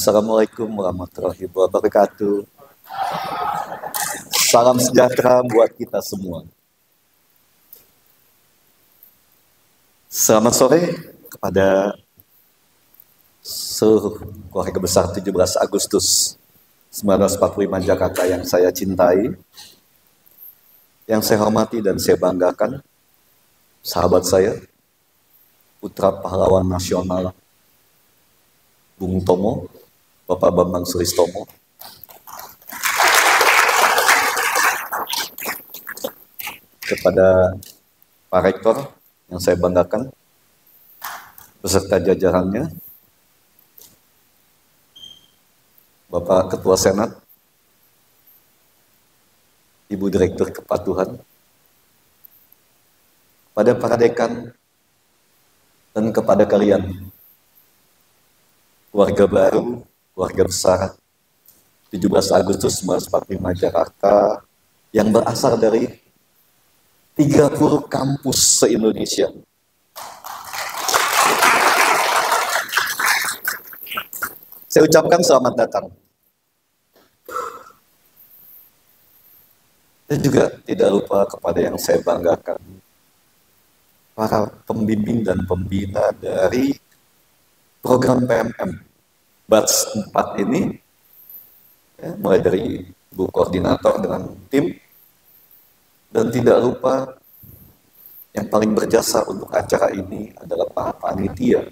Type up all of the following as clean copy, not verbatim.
Assalamualaikum warahmatullahi wabarakatuh. Salam sejahtera buat kita semua. Selamat sore kepada seluruh keluarga besar 17 Agustus 1945 Jakarta yang saya cintai, yang saya hormati dan saya banggakan, sahabat saya, putra pahlawan nasional Bung Tomo, Bapak Bambang Sulistomo, kepada Pak Rektor yang saya banggakan, beserta jajarannya, Bapak Ketua Senat, Ibu Direktur Kepatuhan, pada para dekan, dan kepada kalian, keluarga baru, keluarga besar 17 Agustus 1945 Jakarta yang berasal dari 30 kampus se-Indonesia. Saya ucapkan selamat datang. Dan juga tidak lupa kepada yang saya banggakan, para pembimbing dan pembina dari program PMM Batch 4 ini, ya, mulai dari Ibu Koordinator dengan tim, dan tidak lupa yang paling berjasa untuk acara ini adalah para panitia,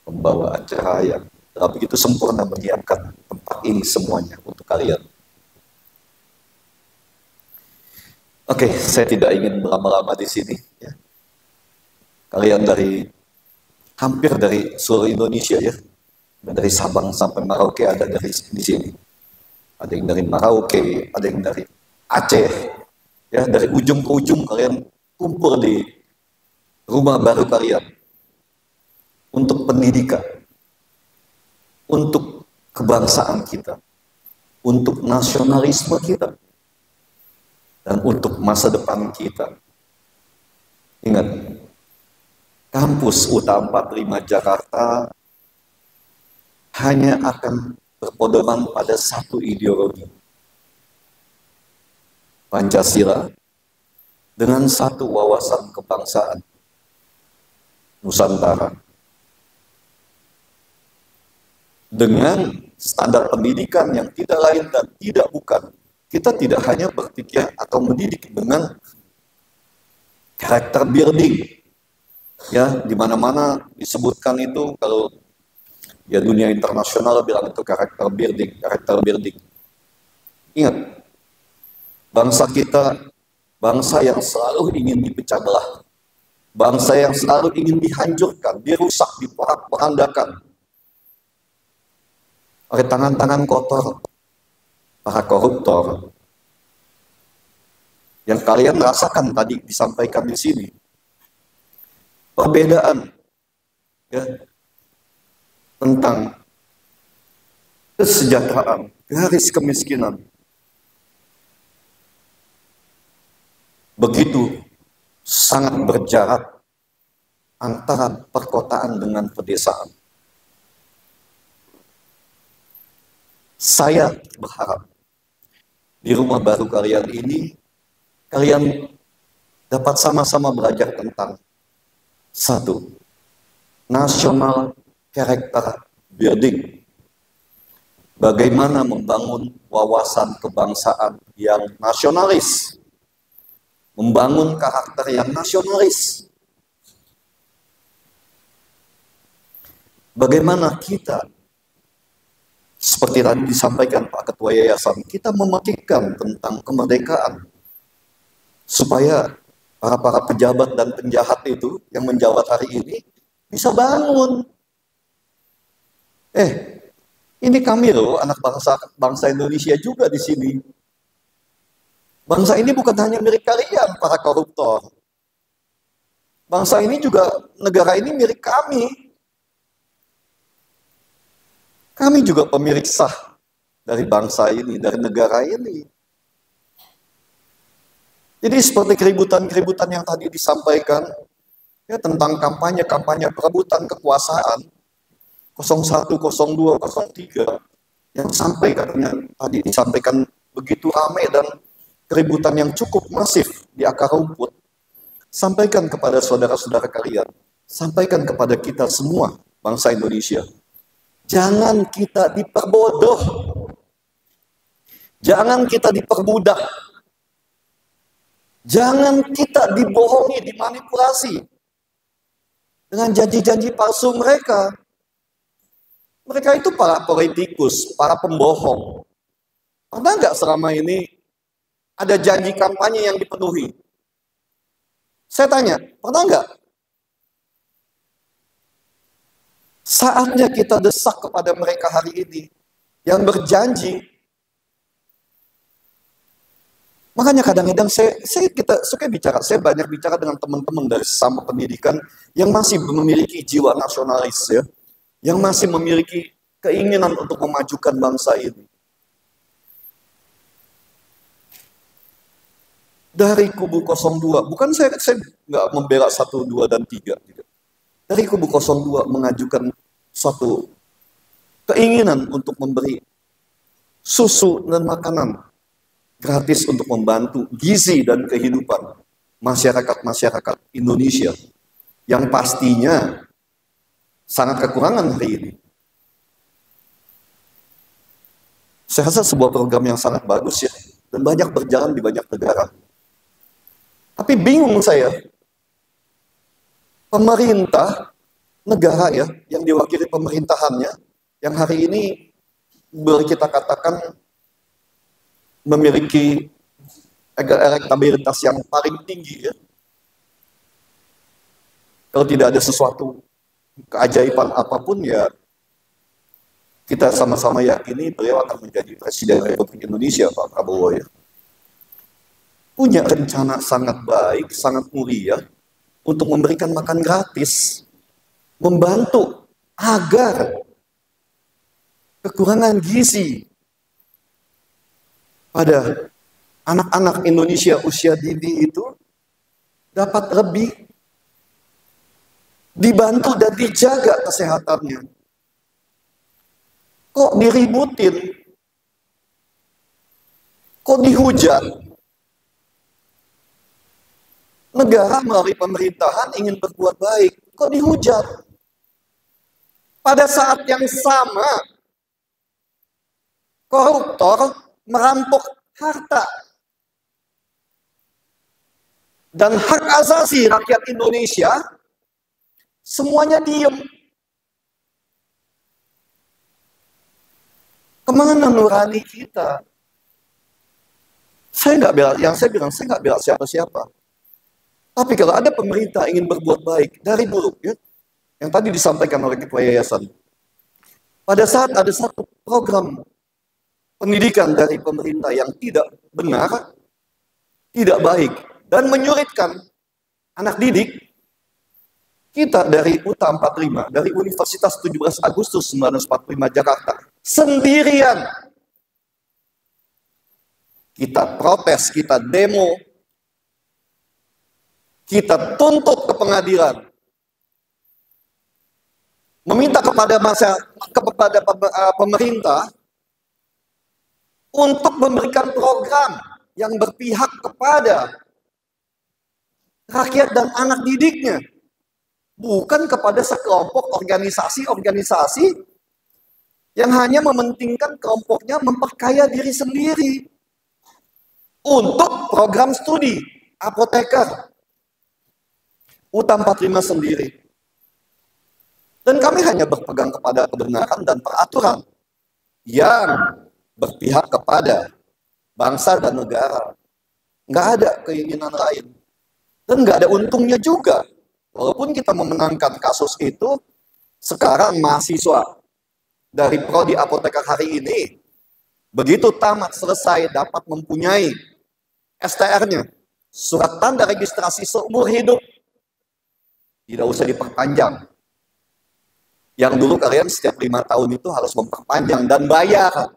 pembawa acara yang telah begitu sempurna menyiapkan tempat ini semuanya untuk kalian. Oke, saya tidak ingin berlama-lama di sini. Ya. Kalian hampir dari seluruh Indonesia, ya, dari Sabang sampai Merauke ada di sini. Ada yang dari Merauke, ada yang dari Aceh, ya, dari ujung ke ujung kalian kumpul di rumah baru kalian untuk pendidikan, untuk kebangsaan kita, untuk nasionalisme kita, dan untuk masa depan kita. Ingat, kampus UTA 45 Jakarta hanya akan berpedoman pada satu ideologi, Pancasila, dengan satu wawasan kebangsaan, Nusantara. Dengan standar pendidikan yang tidak lain dan tidak bukan, kita tidak hanya berpikir atau mendidik dengan karakter building. Ya, di mana-mana disebutkan itu, kalau ya dunia internasional bilang itu karakter building. Ingat, bangsa kita bangsa yang selalu ingin dipecah belah, bangsa yang selalu ingin dihancurkan, dirusak, diporak-porandakan oleh tangan-tangan kotor para koruptor yang kalian rasakan tadi disampaikan di sini. Perbedaan, ya, tentang kesejahteraan, garis kemiskinan, begitu sangat berjarak antara perkotaan dengan pedesaan. Saya berharap di rumah baru kalian ini, kalian dapat sama-sama belajar tentang satu, national character building. Bagaimana membangun wawasan kebangsaan yang nasionalis, membangun karakter yang nasionalis. Bagaimana kita, seperti tadi disampaikan Pak Ketua Yayasan, kita memikirkan tentang kemerdekaan, supaya para pejabat dan penjahat itu yang menjabat hari ini bisa bangun. Ini kami loh, anak bangsa Indonesia juga di sini. Bangsa ini bukan hanya milik kalian, para koruptor. Bangsa ini juga, negara ini milik kami. Kami juga pemilik sah dari bangsa ini, dari negara ini. Jadi seperti keributan-keributan yang tadi disampaikan, ya, tentang kampanye perebutan kekuasaan 01, 02, 03 yang sampai katanya tadi disampaikan begitu ramai dan keributan yang cukup masif di akar rumput. Sampaikan kepada saudara-saudara kalian, sampaikan kepada kita semua bangsa Indonesia, jangan kita diperbodoh, jangan kita diperbudak, jangan kita dibohongi, dimanipulasi dengan janji-janji palsu mereka. Mereka itu para politikus, para pembohong. Pernah nggak selama ini ada janji kampanye yang dipenuhi? Saya tanya, pernah nggak? Saatnya kita desak kepada mereka hari ini yang berjanji. Makanya kadang-kadang kita suka bicara, saya banyak bicara dengan teman-teman dari sesama pendidikan yang masih memiliki jiwa nasionalis ya, yang masih memiliki keinginan untuk memajukan bangsa ini. Dari kubu 02, bukan saya nggak membela 1, 2, dan 3. Dari kubu 02 mengajukan suatu keinginan untuk memberi susu dan makanan gratis untuk membantu gizi dan kehidupan masyarakat Indonesia yang pastinya sangat kekurangan hari ini. Saya rasa sebuah program yang sangat bagus ya, dan banyak berjalan di banyak negara. Tapi bingung saya, pemerintah negara ya, yang diwakili pemerintahannya, yang hari ini boleh kita katakan memiliki elektabilitas yang paling tinggi ya. Kalau tidak ada sesuatu keajaiban apapun ya, kita sama-sama yakini beliau akan menjadi Presiden Republik Indonesia, Pak Prabowo ya. Punya rencana sangat baik, sangat mulia untuk memberikan makan gratis, membantu agar kekurangan gizi pada anak-anak Indonesia usia dini itu dapat lebih dibantu dan dijaga kesehatannya. Kok diributin? Kok dihujat? Negara melalui pemerintahan ingin berbuat baik, kok dihujat? Pada saat yang sama, koruptor merampok harta dan hak asasi rakyat Indonesia, semuanya diem. Kemana nurani kita? Saya nggak bela, yang saya bilang saya nggak bela siapa-siapa. Tapi kalau ada pemerintah ingin berbuat baik dari dulu, ya, yang tadi disampaikan oleh Ketua Yayasan, pada saat ada satu program pendidikan dari pemerintah yang tidak benar, tidak baik, dan menyulitkan anak didik, kita dari UTA 45, dari Universitas 17 Agustus 1945 Jakarta, sendirian. Kita protes, kita demo, kita tuntut ke pengadilan, meminta kepada pemerintah untuk memberikan program yang berpihak kepada rakyat dan anak didiknya, bukan kepada sekelompok organisasi-organisasi yang hanya mementingkan kelompoknya memperkaya diri sendiri untuk program studi apoteker UTA 45 sendiri. Dan kami hanya berpegang kepada kebenaran dan peraturan yang berpihak kepada bangsa dan negara. Nggak ada keinginan lain. Dan nggak ada untungnya juga. Walaupun kita memenangkan kasus itu, sekarang mahasiswa dari prodi apoteker hari ini, begitu tamat selesai dapat mempunyai STR-nya, surat tanda registrasi seumur hidup. Tidak usah diperpanjang. Yang dulu kalian setiap 5 tahun itu harus memperpanjang dan bayar.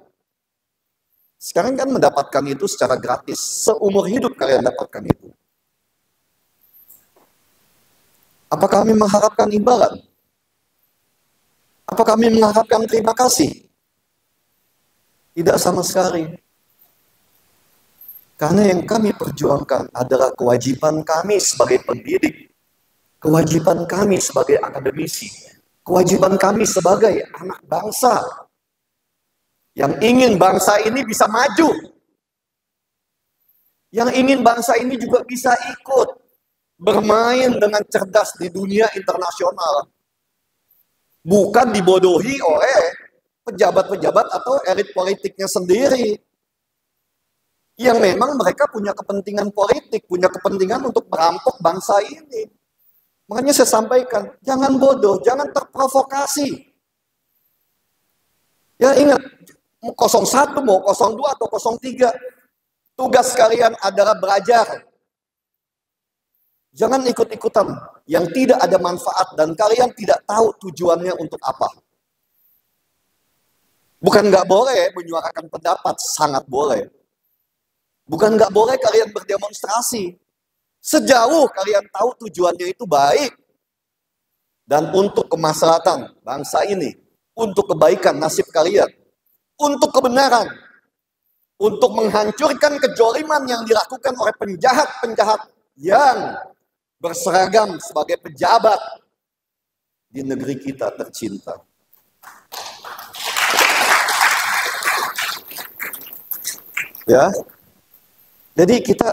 Sekarang kan mendapatkan itu secara gratis. Seumur hidup kalian dapatkan itu. Apakah kami mengharapkan imbalan? Apa kami mengharapkan terima kasih? Tidak sama sekali. Karena yang kami perjuangkan adalah kewajiban kami sebagai pendidik, kewajiban kami sebagai akademisi, kewajiban kami sebagai anak bangsa yang ingin bangsa ini bisa maju, yang ingin bangsa ini juga bisa ikut bermain dengan cerdas di dunia internasional, bukan dibodohi oleh pejabat-pejabat atau elit politiknya sendiri, yang memang mereka punya kepentingan politik, punya kepentingan untuk merampok bangsa ini. Makanya saya sampaikan, jangan bodoh, jangan terprovokasi. Ya ingat, 01 mau 02 atau 03, tugas kalian adalah belajar. Jangan ikut-ikutan yang tidak ada manfaat dan kalian tidak tahu tujuannya untuk apa. Bukan nggak boleh menyuarakan pendapat, sangat boleh. Bukan nggak boleh kalian berdemonstrasi. Sejauh kalian tahu tujuannya itu baik. Dan untuk kemaslahatan bangsa ini. Untuk kebaikan nasib kalian. Untuk kebenaran. Untuk menghancurkan kejoliman yang dilakukan oleh penjahat-penjahat yang berseragam sebagai pejabat di negeri kita tercinta. Ya, jadi kita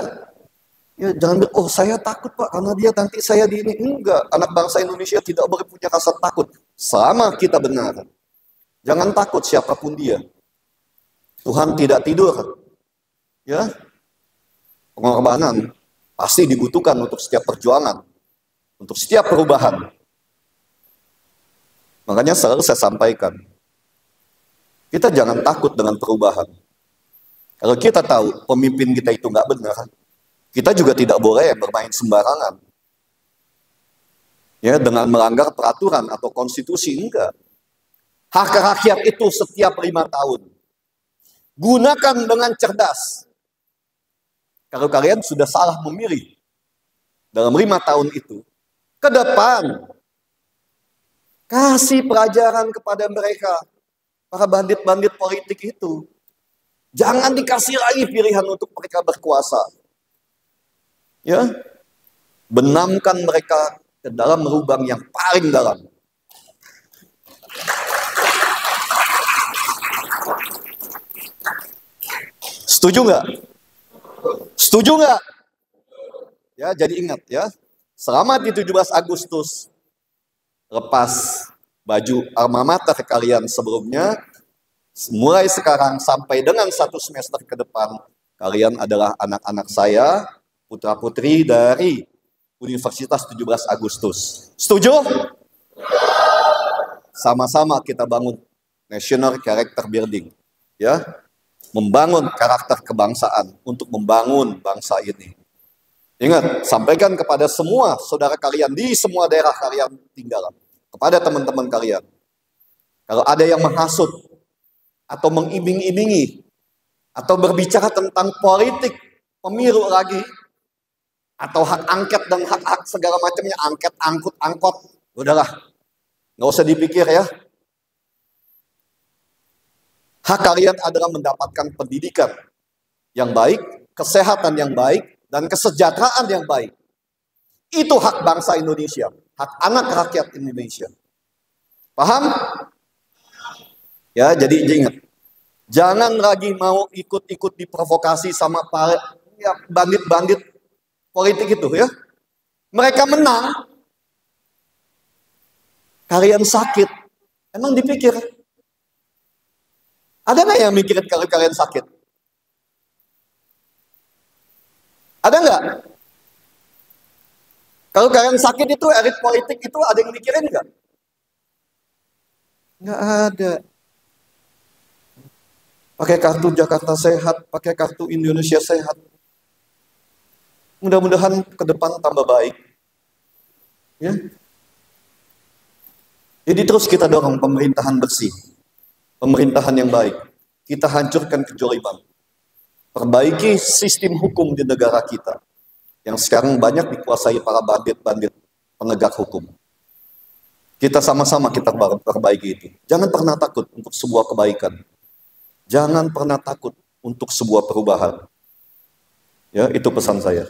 ya jangan bilang, oh saya takut Pak karena dia nanti saya di ini. Enggak, anak bangsa Indonesia tidak boleh punya rasa takut. Sama kita benar. Jangan takut siapapun dia. Tuhan tidak tidur. Ya, pengorbanan pasti dibutuhkan untuk setiap perjuangan, untuk setiap perubahan. Makanya selalu saya sampaikan, kita jangan takut dengan perubahan. Kalau kita tahu pemimpin kita itu nggak benar, kita juga tidak boleh bermain sembarangan. Ya, dengan melanggar peraturan atau konstitusi, enggak. Hak rakyat itu setiap 5 tahun. Gunakan dengan cerdas. Kalau kalian sudah salah memilih dalam 5 tahun itu, ke depan, kasih pelajaran kepada mereka, para bandit-bandit politik itu. Jangan dikasih lagi pilihan untuk mereka berkuasa. Ya, benamkan mereka ke dalam lubang yang paling dalam. Setuju nggak? Setuju nggak? Ya, jadi ingat ya, selama di 17 Agustus, lepas baju alma mater kalian sebelumnya, mulai sekarang sampai dengan 1 semester ke depan, kalian adalah anak-anak saya, putra-putri dari Universitas 17 Agustus. Setuju? Sama-sama kita bangun national character building. Ya, membangun karakter kebangsaan untuk membangun bangsa ini. Ingat, sampaikan kepada semua saudara kalian di semua daerah kalian tinggal, kepada teman-teman kalian. Kalau ada yang menghasut atau mengiming-imingi atau berbicara tentang politik pemilu lagi atau hak angket dan hak-hak segala macamnya, angket, angkut, angkot, udahlah, nggak usah dipikir ya. Hak kalian adalah mendapatkan pendidikan yang baik, kesehatan yang baik, dan kesejahteraan yang baik. Itu hak bangsa Indonesia, hak anak rakyat Indonesia. Paham? Ya, jadi ingat, jangan lagi mau ikut-ikut diprovokasi sama bandit-bandit politik itu ya. Mereka menang, kalian sakit. Emang dipikir? Ada nggak yang mikirin kalau kalian sakit? Ada nggak? Kalau kalian sakit itu elit politik itu ada yang mikirin nggak? Nggak ada. Pakai kartu Jakarta Sehat, pakai kartu Indonesia Sehat. Mudah-mudahan ke depan tambah baik. Ya. Jadi terus kita dorong pemerintahan bersih. Pemerintahan yang baik. Kita hancurkan kejoliman. Perbaiki sistem hukum di negara kita. Yang sekarang banyak dikuasai para bandit-bandit penegak hukum. Kita sama-sama kita perbaiki itu. Jangan pernah takut untuk sebuah kebaikan. Jangan pernah takut untuk sebuah perubahan. Ya, itu pesan saya.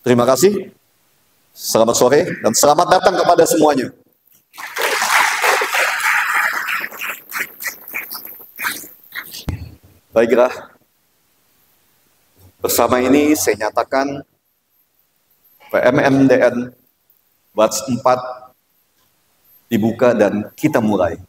Terima kasih. Selamat sore dan selamat datang kepada semuanya. Baiklah. Bersama ini saya nyatakan PMMDN Batch 4 dibuka dan kita mulai.